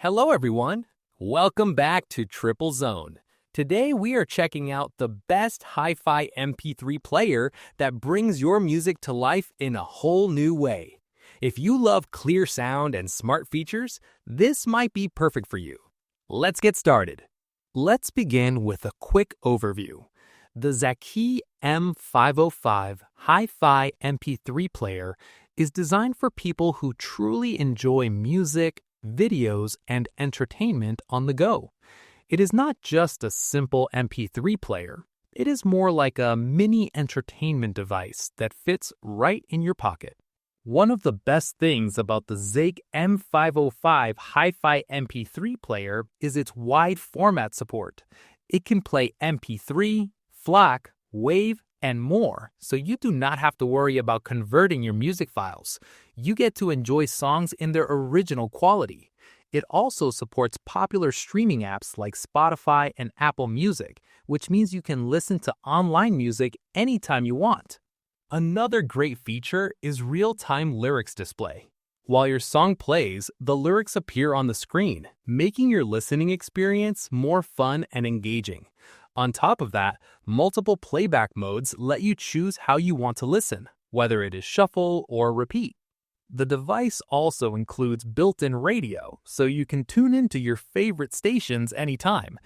Hello, everyone. Welcome back to Triplezon. Today, we are checking out the best hi-fi MP3 player that brings your music to life in a whole new way. If you love clear sound and smart features, this might be perfect for you. Let's get started. Let's begin with a quick overview. The Zaki M505 Hi-Fi MP3 player is designed for people who truly enjoy music, videos, and entertainment on the go. It is not just a simple MP3 player. It is more like a mini entertainment device that fits right in your pocket. One of the best things about the ZAKE M505 Hi-Fi MP3 player is its wide format support. It can play MP3, FLAC, WAV, and more, so you do not have to worry about converting your music files. You get to enjoy songs in their original quality. It also supports popular streaming apps like Spotify and Apple Music, which means you can listen to online music anytime you want. Another great feature is real-time lyrics display. While your song plays, the lyrics appear on the screen, making your listening experience more fun and engaging. On top of that, multiple playback modes let you choose how you want to listen, whether it is shuffle or repeat. The device also includes built-in radio, so you can tune into your favorite stations anytime.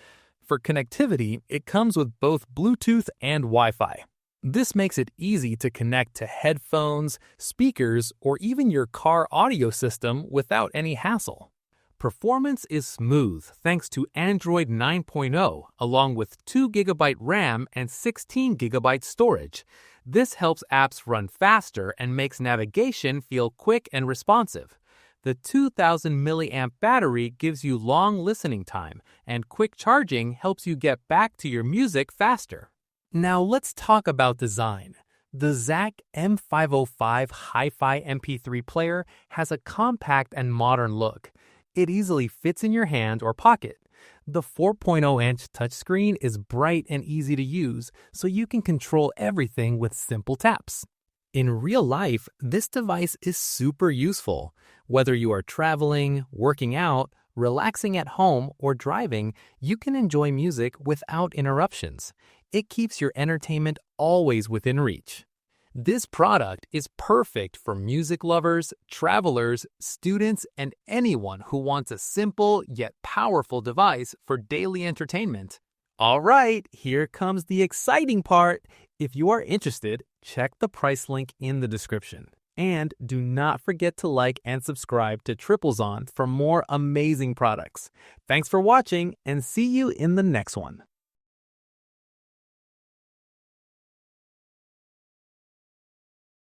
For connectivity, it comes with both Bluetooth and Wi-Fi. This makes it easy to connect to headphones, speakers, or even your car audio system without any hassle. Performance is smooth thanks to Android 9.0, along with 2 GB RAM and 16 GB storage. This helps apps run faster and makes navigation feel quick and responsive. The 2000 mAh battery gives you long listening time, and quick charging helps you get back to your music faster. Now let's talk about design. The ZAKE M505 Hi-Fi MP3 player has a compact and modern look. It easily fits in your hand or pocket. The 4.0-inch touchscreen is bright and easy to use, so you can control everything with simple taps. In real life, this device is super useful. Whether you are traveling, working out, relaxing at home, or driving, you can enjoy music without interruptions. It keeps your entertainment always within reach. This product is perfect for music lovers, travelers, students, and anyone who wants a simple yet powerful device for daily entertainment. All right, here comes the exciting part. If you are interested, check the price link in the description. And do not forget to like and subscribe to Triplezon for more amazing products. Thanks for watching, and see you in the next one.